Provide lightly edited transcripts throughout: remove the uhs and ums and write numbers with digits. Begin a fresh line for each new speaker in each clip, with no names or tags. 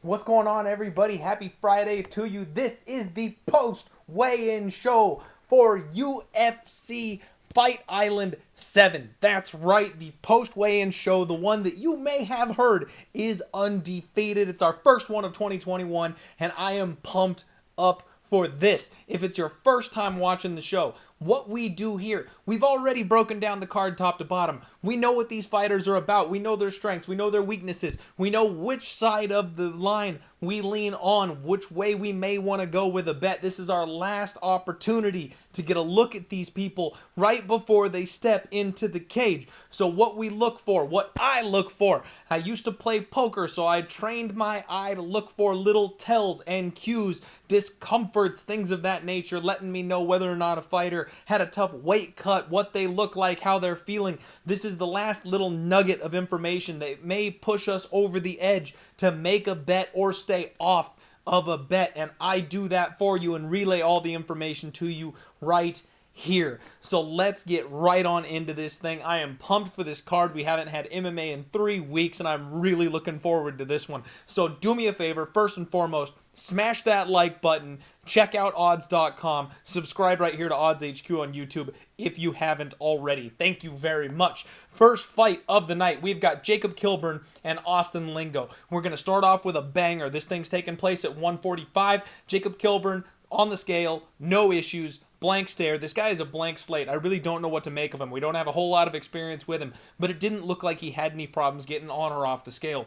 What's going on, everybody? Happy Friday to you. This is the post weigh-in show for UFC Fight Island 7. That's right, the post weigh-in show, the one that you may have heard is undefeated. It's our first one of 2021, and I am pumped up for this. If it's your first time watching the show, what we do here, we've already broken down the card top to bottom. We know what these fighters are about. We know their strengths. We know their weaknesses. We know which side of the line we lean on, which way we may want to go with a bet. This is our last opportunity to get a look at these people right before they step into the cage. So what we look for, what I look for, I used to play poker, so I trained my eye to look for little tells and cues, discomforts, things of that nature, letting me know whether or not a fighter had a tough weight cut, what they look like, how they're feeling. This is the last little nugget of information that may push us over the edge to make a bet or stay off of a bet, and I do that for you and relay all the information to you right here. So let's get right on into this thing. I am pumped for this card. We haven't had MMA in 3 weeks, and I'm really looking forward to this one. So do me a favor, first and foremost, smash that like button, check out odds.com, subscribe right here to Odds HQ on YouTube if you haven't already. Thank you very much. First fight of the night, we've got Jacob Kilburn and Austin Lingo. We're going to start off with a banger. This thing's taking place at 145. Jacob Kilburn on the scale, no issues. Blank stare. This guy is a blank slate. I really don't know what to make of him. We don't have a whole lot of experience with him, but it didn't look like he had any problems getting on or off the scale.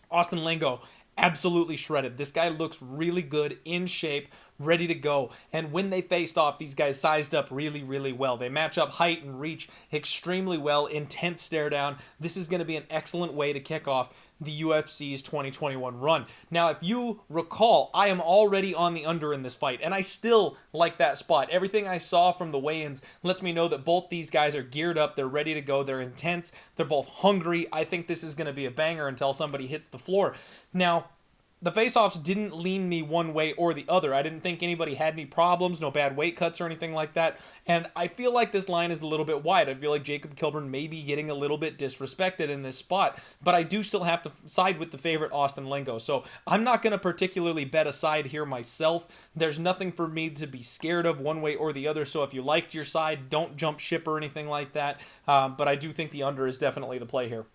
Austin Lingo, absolutely shredded. This guy looks really good, in shape, ready to go. And when they faced off, these guys sized up really, really well. They match up height and reach extremely well. Intense stare down. This is going to be an excellent way to kick off the UFC's 2021 run. Now, if you recall, I am already on the under in this fight, and I still like that spot. Everything I saw from the weigh-ins lets me know that both these guys are geared up, they're ready to go, they're intense, they're both hungry. I think this is going to be a banger until somebody hits the floor. Now, the face-offs didn't lean me one way or the other. I didn't think anybody had any problems, no bad weight cuts or anything like that. And I feel like this line is a little bit wide. I feel like Jacob Kilburn may be getting a little bit disrespected in this spot. But I do still have to side with the favorite, Austin Lingo. So I'm not going to particularly bet a side here myself. There's nothing for me to be scared of one way or the other. So if you liked your side, don't jump ship or anything like that. But I do think the under is definitely the play here.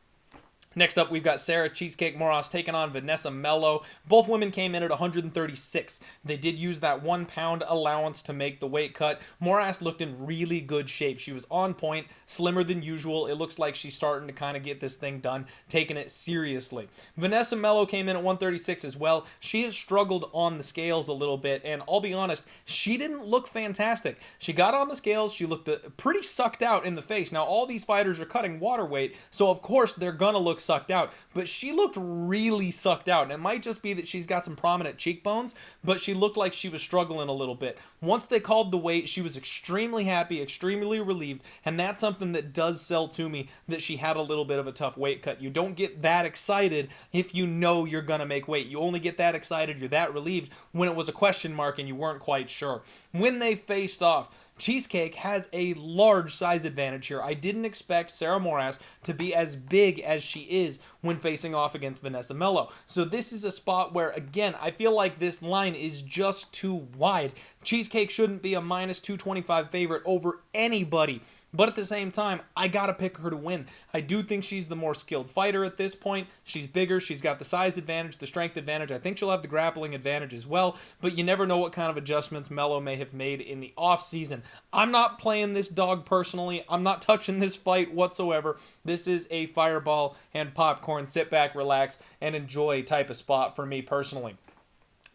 Next up, we've got Sarah Cheesecake Moras taking on Vanessa Mello. Both women came in at 136. They did use that 1 pound allowance to make the weight cut. Moras looked in really good shape. She was on point, slimmer than usual. It looks like she's starting to kind of get this thing done, taking it seriously. Vanessa Mello came in at 136 as well. She has struggled on the scales a little bit, and I'll be honest, she didn't look fantastic. She got on the scales. She looked pretty sucked out in the face. Now, all these fighters are cutting water weight, so of course they're going to look sucked out, but she looked really sucked out, and it might just be that she's got some prominent cheekbones, but she looked like she was struggling a little bit. Once they called the weight, she was extremely happy, extremely relieved, and that's something that does sell to me, that she had a little bit of a tough weight cut. You don't get that excited if you know you're gonna make weight. You only get that excited, you're that relieved when it was a question mark and you weren't quite sure. When they faced off, Cheesecake has a large size advantage here. I didn't expect Sarah Moras to be as big as she is when facing off against Vanessa Mello. So this is a spot where, again, I feel like this line is just too wide. Cheesecake shouldn't be a minus 225 favorite over anybody. But at the same time, I gotta pick her to win. I do think she's the more skilled fighter at this point. She's bigger, she's got the size advantage, the strength advantage. I think she'll have the grappling advantage as well, but you never know what kind of adjustments Mello may have made in the offseason. I'm not playing this dog personally. I'm not touching this fight whatsoever. This is a fireball and popcorn, sit back, relax, and enjoy type of spot for me personally.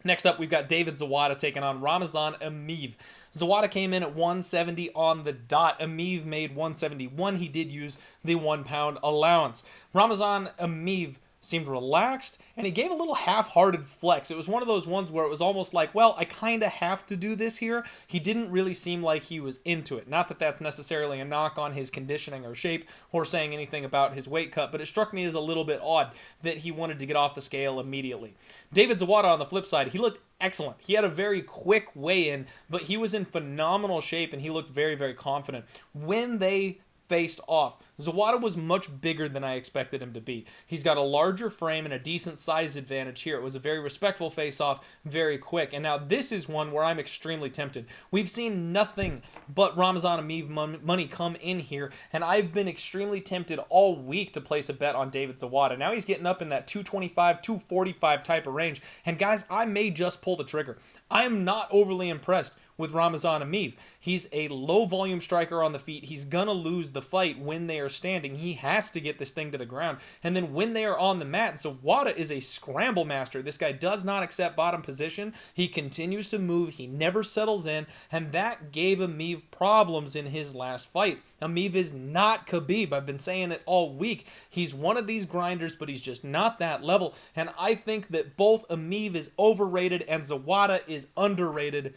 Next up, we've got David Zawada taking on Ramazan Emeev. Zawada came in at 170 on the dot. Emeev made 171. He did use the 1 pound allowance. Ramazan Emeev seemed relaxed, and he gave a little half-hearted flex. It was one of those ones where it was almost like, well, I kind of have to do this here. He didn't really seem like he was into it. Not that that's necessarily a knock on his conditioning or shape or saying anything about his weight cut, but it struck me as a little bit odd that he wanted to get off the scale immediately. David Zawada, on the flip side, he looked excellent. He had a very quick weigh-in, but he was in phenomenal shape, and he looked very, very confident. When they faced off, Zawada was much bigger than I expected him to be. He's got a larger frame and a decent size advantage here. It was a very respectful face-off, very quick. And now this is one where I'm extremely tempted. We've seen nothing but Ramazan Emeev money come in here, and I've been extremely tempted all week to place a bet on David Zawada. Now he's getting up in that 225, 245 type of range. And guys, I may just pull the trigger. I am not overly impressed with Ramazan Emeev. He's a low volume striker on the feet. He's gonna lose the fight when they are standing. He has to get this thing to the ground. And then when they are on the mat, Zawada is a scramble master. This guy does not accept bottom position. He continues to move. He never settles in. And that gave Emeev problems in his last fight. Emeev is not Khabib. I've been saying it all week. He's one of these grinders, but he's just not that level. And I think that both Emeev is overrated and Zawada is underrated.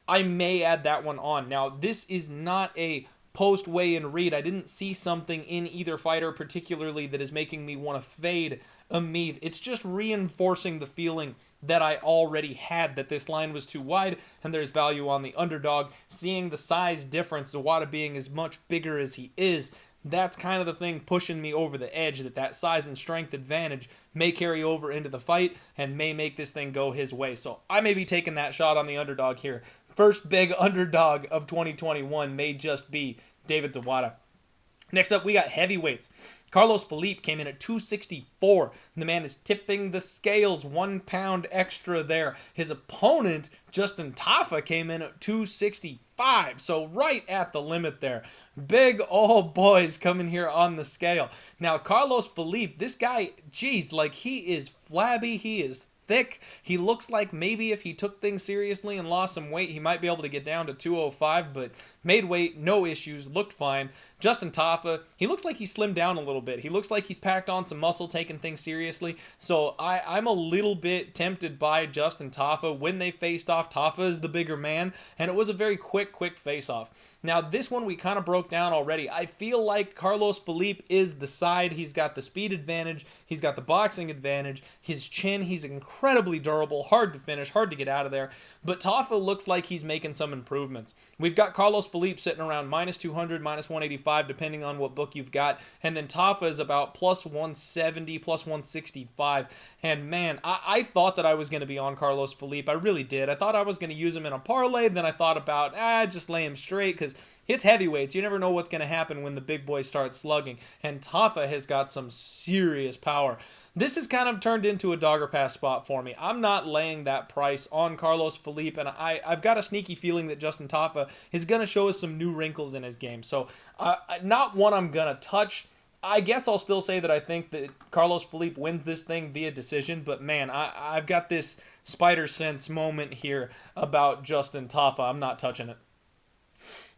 I may add that one on. Now, this is not a post-weigh-in read. I didn't see something in either fighter particularly that is making me want to fade Emeev. It's just reinforcing the feeling that I already had, that this line was too wide and there's value on the underdog. Seeing the size difference, Zawada being as much bigger as he is, that's kind of the thing pushing me over the edge, that size and strength advantage may carry over into the fight and may make this thing go his way. So I may be taking that shot on the underdog here. First big underdog of 2021 may just be David Zawada. Next up, we got heavyweights. Carlos Felipe came in at 264. The man is tipping the scales, 1 pound extra there. His opponent, Justin Tafa, came in at 265. So right at the limit there. Big old boys coming here on the scale. Now, Carlos Felipe, this guy, geez, like he is flabby. He is thick. He looks like maybe if he took things seriously and lost some weight, he might be able to get down to 205, but made weight, no issues, looked fine. Justin Tafa, he looks like he slimmed down a little bit. He looks like he's packed on some muscle, taking things seriously. So I'm a little bit tempted by Justin Tafa. When they faced off, Tafa is the bigger man, and it was a very quick face-off. Now, this one we kind of broke down already. I feel like Carlos Felipe is the side. He's got the speed advantage. He's got the boxing advantage. His chin, he's incredibly durable, hard to finish, hard to get out of there. But Tafa looks like he's making some improvements. We've got Carlos Felipe sitting around minus 200, minus 185, depending on what book you've got. And then Tafa is about plus 170, plus 165. And man, I thought that I was going to be on Carlos Felipe. I really did. I thought I was going to use him in a parlay. Then I thought about, just lay him straight, because it's heavyweights. You never know what's going to happen when the big boys start slugging. And Tafa has got some serious power. This has kind of turned into a dogger pass spot for me. I'm not laying that price on Carlos Felipe, and I've got a sneaky feeling that Justin Tafa is going to show us some new wrinkles in his game. So not one I'm going to touch. I guess I'll still say that I think that Carlos Felipe wins this thing via decision, but man, I've got this spider sense moment here about Justin Tafa. I'm not touching it.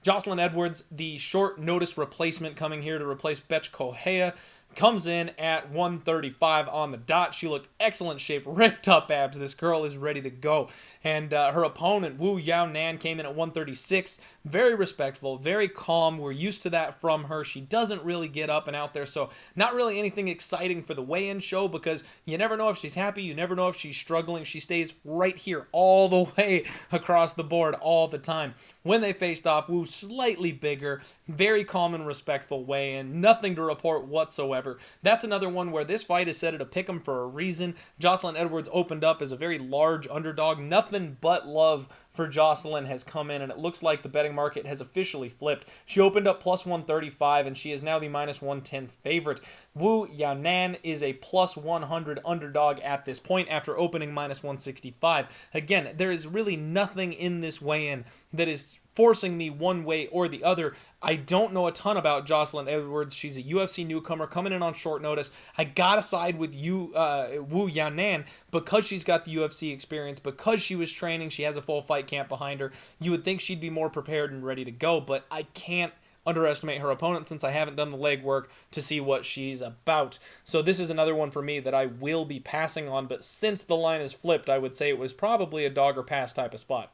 Jocelyn Edwards, the short notice replacement coming here to replace Betch Correia, comes in at 135 on the dot. She looked excellent shape, ripped up abs. This girl is ready to go. And her opponent, Wu Yaonan, came in at 136. Very respectful, very calm. We're used to that from her. She doesn't really get up and out there, so not really anything exciting for the weigh-in show, because you never know if she's happy, you never know if she's struggling. She stays right here all the way across the board all the time. When they faced off, Wu slightly bigger, very calm and respectful weigh-in, nothing to report whatsoever. That's another one where this fight is set at a pick'em for a reason. Jocelyn Edwards opened up as a very large underdog. Nothing but love for Jocelyn has come in, and it looks like the betting market has officially flipped. She opened up plus 135, and she is now the minus 110 favorite. Wu Yaonan is a plus 100 underdog at this point after opening minus 165. Again, there is really nothing in this weigh-in that is forcing me one way or the other. I don't know a ton about Jocelyn Edwards. She's a UFC newcomer coming in on short notice. I gotta side with Wu Yaonan because she's got the UFC experience, because she was training, she has a full fight camp behind her. You would think she'd be more prepared and ready to go, but I can't underestimate her opponent since I haven't done the legwork to see what she's about. So this is another one for me that I will be passing on, but since the line is flipped, I would say it was probably a dog or pass type of spot.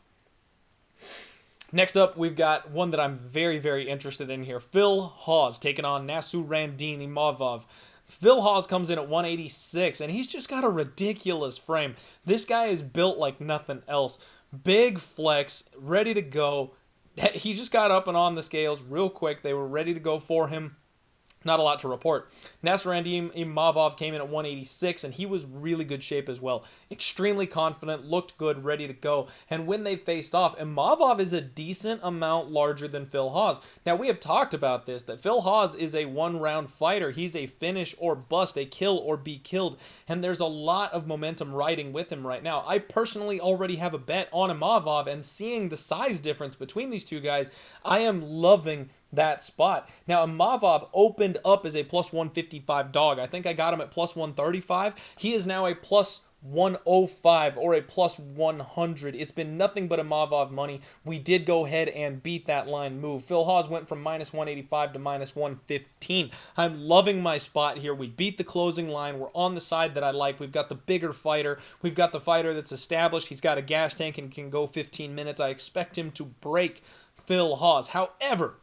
Next up, we've got one that I'm very, very interested in here. Phil Hawes taking on Nassourdine Imavov. Phil Hawes comes in at 186, and he's just got a ridiculous frame. This guy is built like nothing else. Big flex, ready to go. he just got up and on the scales real quick. They were ready to go for him. Not a lot to report. Nasruddin Imavov came in at 186, and he was really good shape as well. Extremely confident, looked good, ready to go. And when they faced off, Imavov is a decent amount larger than Phil Hawes. Now, we have talked about this, that Phil Hawes is a one-round fighter. He's a finish or bust, a kill or be killed. And there's a lot of momentum riding with him right now. I personally already have a bet on Imavov, and seeing the size difference between these two guys, I am loving that spot. Now, Imavov opened up as a plus 155 dog. I think I got him at plus 135. He is now a plus 105 or a plus 100. It's been nothing but Imavov money. We did go ahead and beat that line move. Phil Hawes went from minus 185 to minus 115. I'm loving my spot here. We beat the closing line. We're on the side that I like. We've got the bigger fighter. We've got the fighter that's established. He's got a gas tank and can go 15 minutes. I expect him to break Phil Hawes. However,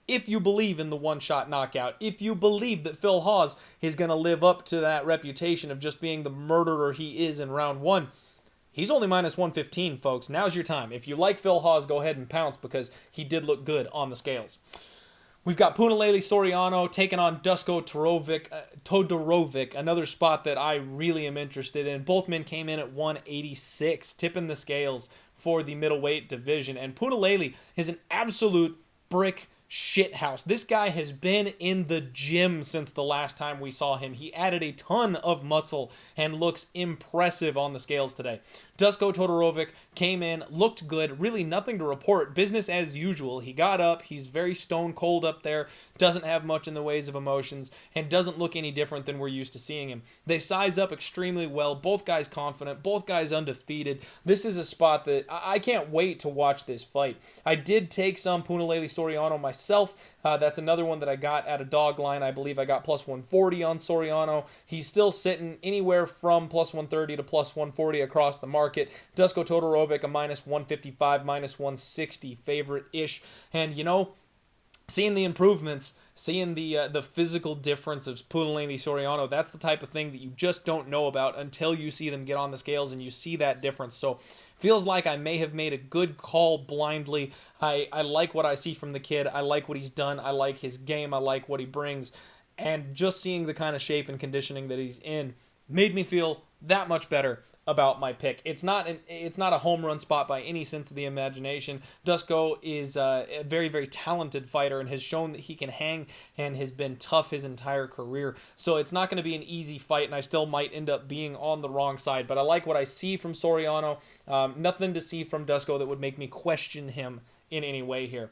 if you believe in the one-shot knockout, if you believe that Phil Hawes is going to live up to that reputation of just being the murderer he is in round one, he's only minus 115, folks. Now's your time. If you like Phil Hawes, go ahead and pounce because he did look good on the scales. We've got Punahele Soriano taking on Dusko Todorovic, another spot that I really am interested in. Both men came in at 186, tipping the scales for the middleweight division. And Punahele is an absolute brick shithouse. This guy has been in the gym since the last time we saw him. He added a ton of muscle and looks impressive on the scales today. Dusko Todorovic came in, looked good, really nothing to report, business as usual. He got up, he's very stone cold up there, doesn't have much in the ways of emotions, and doesn't look any different than we're used to seeing him. They size up extremely well, both guys confident, both guys undefeated. This is a spot that I can't wait to watch this fight. I did take some Punahele Soriano myself. That's another one that I got at a dog line. I believe I got plus 140 on Soriano. He's still sitting anywhere from plus 130 to plus 140 across the market. Dusko Todorovic, a minus 155, minus 160 favorite-ish. And, you know, seeing the improvements, seeing the physical difference of Punahele Soriano, that's the type of thing that you just don't know about until you see them get on the scales and you see that difference. So feels like I may have made a good call blindly. I like what I see from the kid. I like what he's done. I like his game. I like what he brings. And just seeing the kind of shape and conditioning that he's in made me feel that much better about my pick. It's not a home run spot by any sense of the imagination. Dusko is a very, very talented fighter and has shown that he can hang and has been tough his entire career. So it's not going to be an easy fight, and I still might end up being on the wrong side. But I like what I see from Soriano. Nothing to see from Dusko that would make me question him in any way here.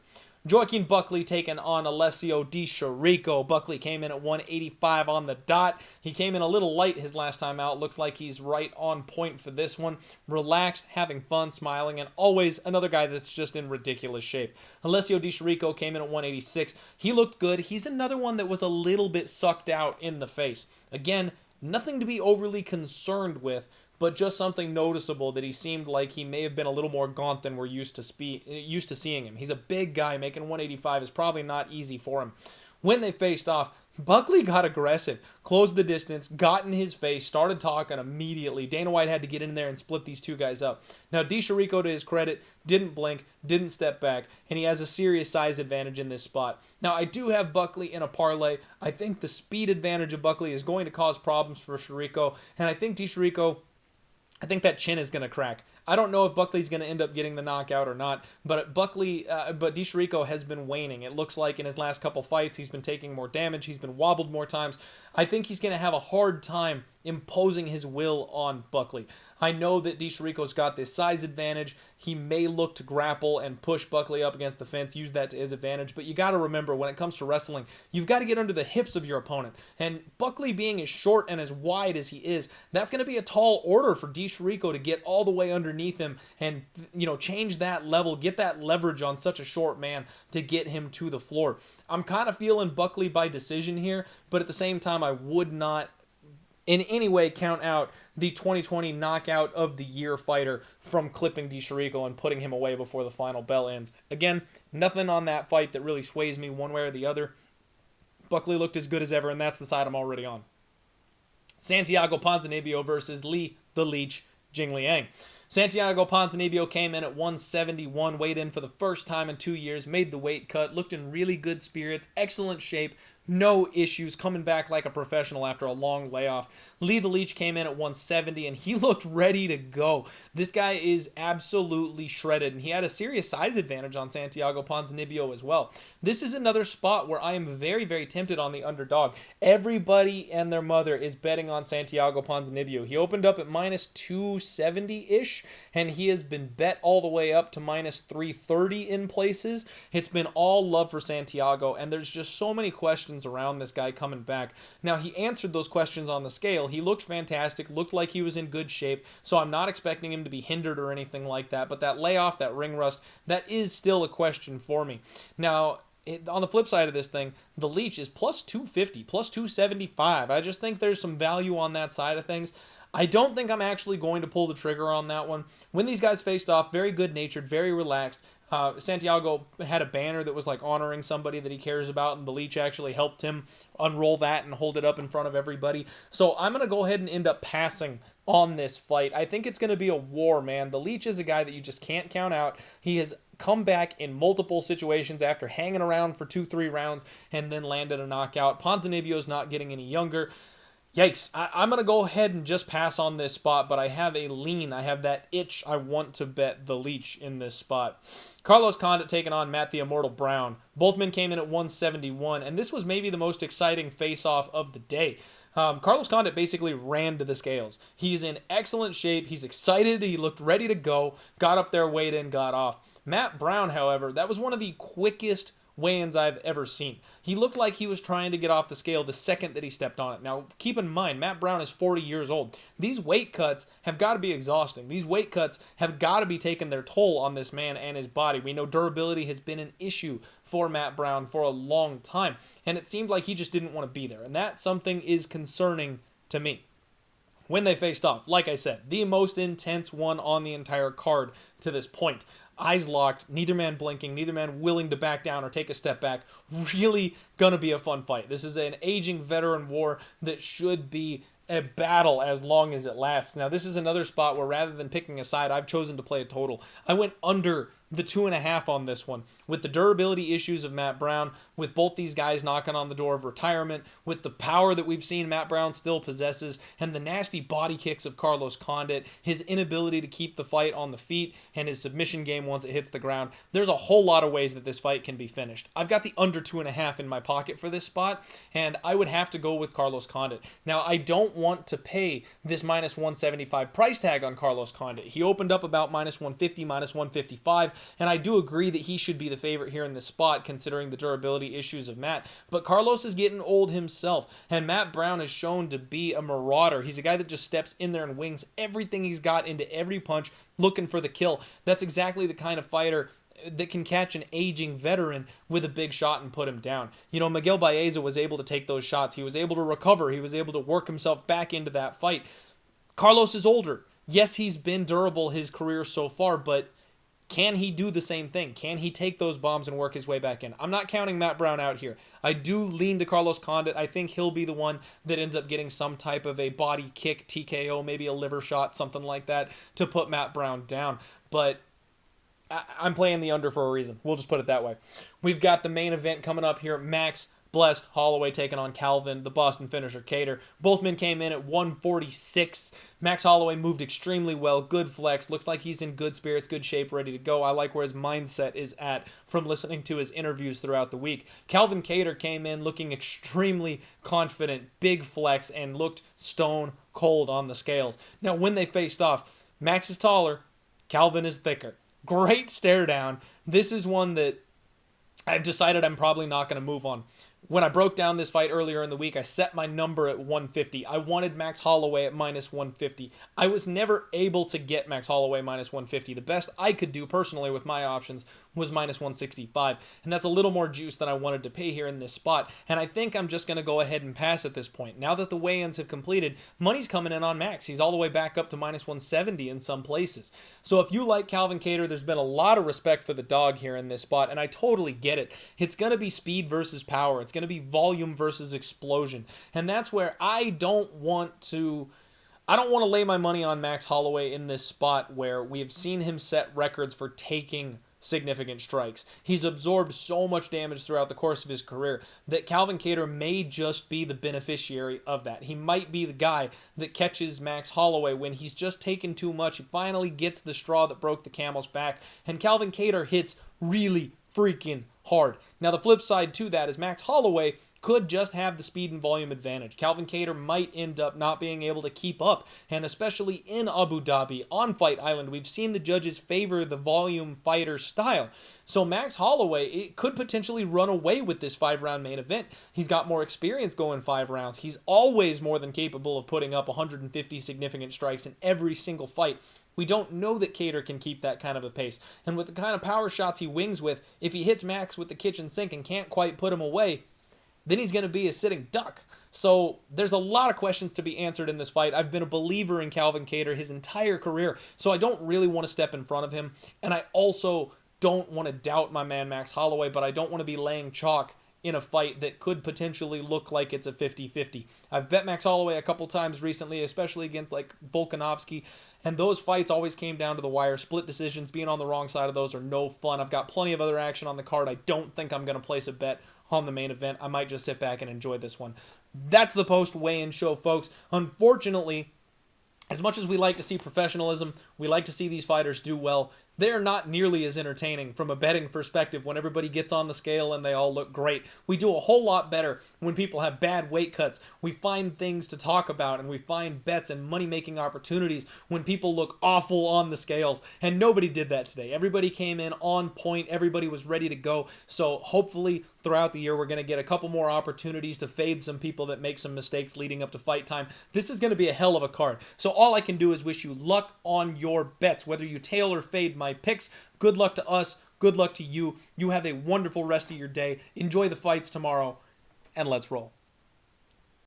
Joaquin Buckley taking on Alessio Di Chirico. Buckley came in at 185 on the dot. He came in a little light his last time out. Looks like he's right on point for this one. Relaxed, having fun, smiling, and always another guy that's just in ridiculous shape. Alessio Di Chirico came in at 186. He looked good. He's another one that was a little bit sucked out in the face. Again, nothing to be overly concerned with, but just something noticeable that he seemed like he may have been a little more gaunt than we're used to seeing him. He's a big guy. Making 185 is probably not easy for him. When they faced off, Buckley got aggressive, closed the distance, got in his face, started talking immediately. Dana White had to get in there and split these two guys up. Now, Di Chirico, to his credit, didn't blink, didn't step back, and he has a serious size advantage in this spot. Now, I do have Buckley in a parlay. I think the speed advantage of Buckley is going to cause problems for Chirico, and I think Di Chirico, I think that chin is going to crack. I don't know if Buckley's going to end up getting the knockout or not, but Di Chirico has been waning. It looks like in his last couple fights, he's been taking more damage. He's been wobbled more times. I think he's going to have a hard time imposing his will on Buckley. I know that Di Chirico's got this size advantage. He may look to grapple and push Buckley up against the fence, use that to his advantage, but you got to remember, when it comes to wrestling, you've got to get under the hips of your opponent. And Buckley being as short and as wide as he is, that's going to be a tall order for Di Chirico to get all the way underneath him and, you know, change that level, get that leverage on such a short man to get him to the floor. I'm kind of feeling Buckley by decision here, but at the same time, I would not in any way count out the 2020 knockout of the year fighter from clipping Di Chirico and putting him away before the final bell ends. Again, nothing on that fight that really sways me one way or the other. Buckley looked as good as ever, and that's the side I'm already on. Santiago Ponzinibbio versus Lee the Leech Jing Liang. Santiago Ponzinibbio came in at 171, weighed in for the first time in 2 years, made the weight cut, looked in really good spirits, excellent shape, no issues, coming back like a professional after a long layoff. Lee the Leech came in at 170, and he looked ready to go. This guy is absolutely shredded, and he had a serious size advantage on Santiago Ponzinibbio as well. This is another spot where I am very, very tempted on the underdog. Everybody and their mother is betting on Santiago Ponzinibbio. He opened up at minus 270-ish, and he has been bet all the way up to minus 330 in places. It's been all love for Santiago, and there's just so many questions around this guy coming back. Now, he answered those questions on the scale. He looked fantastic, looked like he was in good shape, so I'm not expecting him to be hindered or anything like that, but that layoff, that ring rust, that is still a question for me. Now, on the flip side of this thing, the Leech is plus 250, plus 275. I just think there's some value on that side of things. I don't think I'm actually going to pull the trigger on that one. When these guys faced off, very good-natured, very relaxed. Santiago had a banner that was like honoring somebody that he cares about, and the Leech actually helped him unroll that and hold it up in front of everybody. So I'm going to go ahead and end up passing on this fight. I think it's going to be a war, man. The Leech is a guy that you just can't count out. He has come back in multiple situations after hanging around for 2-3 rounds and then landed a knockout. Ponzinibbio's not getting any younger. Yikes, I'm going to go ahead and just pass on this spot, but I have a lean. I have that itch. I want to bet the Leech in this spot. Carlos Condit taking on Matt the Immortal Brown. Both men came in at 171, and this was maybe the most exciting face-off of the day. Carlos Condit basically ran to the scales. He's in excellent shape. He's excited. He looked ready to go. Got up there, weighed in, got off. Matt Brown, however, that was one of the quickest weigh-ins I've ever seen. He looked like he was trying to get off the scale the second that he stepped on it. Now, keep in mind, Matt Brown is 40 years old. These weight cuts have got to be exhausting. These weight cuts have got to be taking their toll on this man and his body. We know durability has been an issue for Matt Brown for a long time, and it seemed like he just didn't want to be there, and that something is concerning to me. When they faced off, like I said, the most intense one on the entire card to this point. Eyes locked, neither man blinking, neither man willing to back down or take a step back. Really gonna be a fun fight. This is an aging veteran war that should be a battle as long as it lasts. Now, this is another spot where rather than picking a side, I've chosen to play a total. I went under the 2.5 on this one. With the durability issues of Matt Brown, with both these guys knocking on the door of retirement, with the power that we've seen Matt Brown still possesses, and the nasty body kicks of Carlos Condit, his inability to keep the fight on the feet, and his submission game once it hits the ground, there's a whole lot of ways that this fight can be finished. I've got the under 2.5 in my pocket for this spot, and I would have to go with Carlos Condit. Now, I don't want to pay this minus 175 price tag on Carlos Condit. He opened up about minus 150, minus 155, and I do agree that he should be the favorite here in this spot considering the durability issues of Matt. But Carlos is getting old himself, and Matt Brown is shown to be a marauder. He's a guy that just steps in there and wings everything he's got into every punch, looking for the kill. That's exactly the kind of fighter that can catch an aging veteran with a big shot and put him down. You know, Miguel Baeza was able to take those shots. He was able to recover. He was able to work himself back into that fight. Carlos is older. Yes, he's been durable his career so far, but can he do the same thing? Can he take those bombs and work his way back in? I'm not counting Matt Brown out here. I do lean to Carlos Condit. I think he'll be the one that ends up getting some type of a body kick, TKO, maybe a liver shot, something like that, to put Matt Brown down. But I'm playing the under for a reason. We'll just put it that way. We've got the main event coming up here. Max Blessed Holloway taking on Calvin, the Boston finisher Cater. Both men came in at 146. Max Holloway moved extremely well. Good flex. Looks like he's in good spirits, good shape, ready to go. I like where his mindset is at from listening to his interviews throughout the week. Calvin Cater came in looking extremely confident, big flex, and looked stone cold on the scales. Now, when they faced off, Max is taller, Calvin is thicker. Great stare down. This is one that I've decided I'm probably not going to move on. When I broke down this fight earlier in the week, I set my number at 150. I wanted Max Holloway at minus 150. I was never able to get Max Holloway minus 150. The best I could do personally with my options was minus 165, and that's a little more juice than I wanted to pay here in this spot, and I think I'm just going to go ahead and pass at this point. Now that the weigh-ins have completed, money's coming in on Max. He's all the way back up to minus 170 in some places. So if you like Calvin Cater, there's been a lot of respect for the dog here in this spot, and I totally get it. It's going to be speed versus power. It's going to be volume versus explosion, and that's where I don't want to I don't want to lay my money on Max Holloway in this spot where we have seen him set records for taking significant strikes. He's absorbed so much damage throughout the course of his career that Calvin Kattar may just be the beneficiary of that. He might be the guy that catches Max Holloway when he's just taken too much. He finally gets the straw that broke the camel's back, and Calvin Kattar hits really freaking hard. Now, the flip side to that is Max Holloway could just have the speed and volume advantage. Calvin Kattar might end up not being able to keep up, and especially in Abu Dhabi on Fight Island, we've seen the judges favor the volume fighter style. So Max Holloway could potentially run away with this 5-round main event. He's got more experience going 5 rounds. He's always more than capable of putting up 150 significant strikes in every single fight. We don't know that Kattar can keep that kind of a pace. And with the kind of power shots he wings with, if he hits Max with the kitchen sink and can't quite put him away, then he's going to be a sitting duck. So there's a lot of questions to be answered in this fight. I've been a believer in Calvin Kattar his entire career, so I don't really want to step in front of him. And I also don't want to doubt my man Max Holloway, but I don't want to be laying chalk in a fight that could potentially look like it's a 50-50. I've bet Max Holloway a couple times recently, especially against like Volkanovski, and those fights always came down to the wire. Split decisions, being on the wrong side of those are no fun. I've got plenty of other action on the card. I don't think I'm going to place a bet on the main event. I might just sit back and enjoy this one. That's the post weigh-in show, folks. Unfortunately, as much as we like to see professionalism, we like to see these fighters do well, they're not nearly as entertaining from a betting perspective when everybody gets on the scale and they all look great. We do a whole lot better when people have bad weight cuts. We find things to talk about, and we find bets and money-making opportunities when people look awful on the scales. And nobody did that today. Everybody came in on point. Everybody was ready to go. So hopefully throughout the year, we're going to get a couple more opportunities to fade some people that make some mistakes leading up to fight time. This is going to be a hell of a card. So all I can do is wish you luck on your bets, whether you tail or fade my picks. Good luck to us. Good luck to you. You have a wonderful rest of your day. Enjoy the fights tomorrow, and let's roll.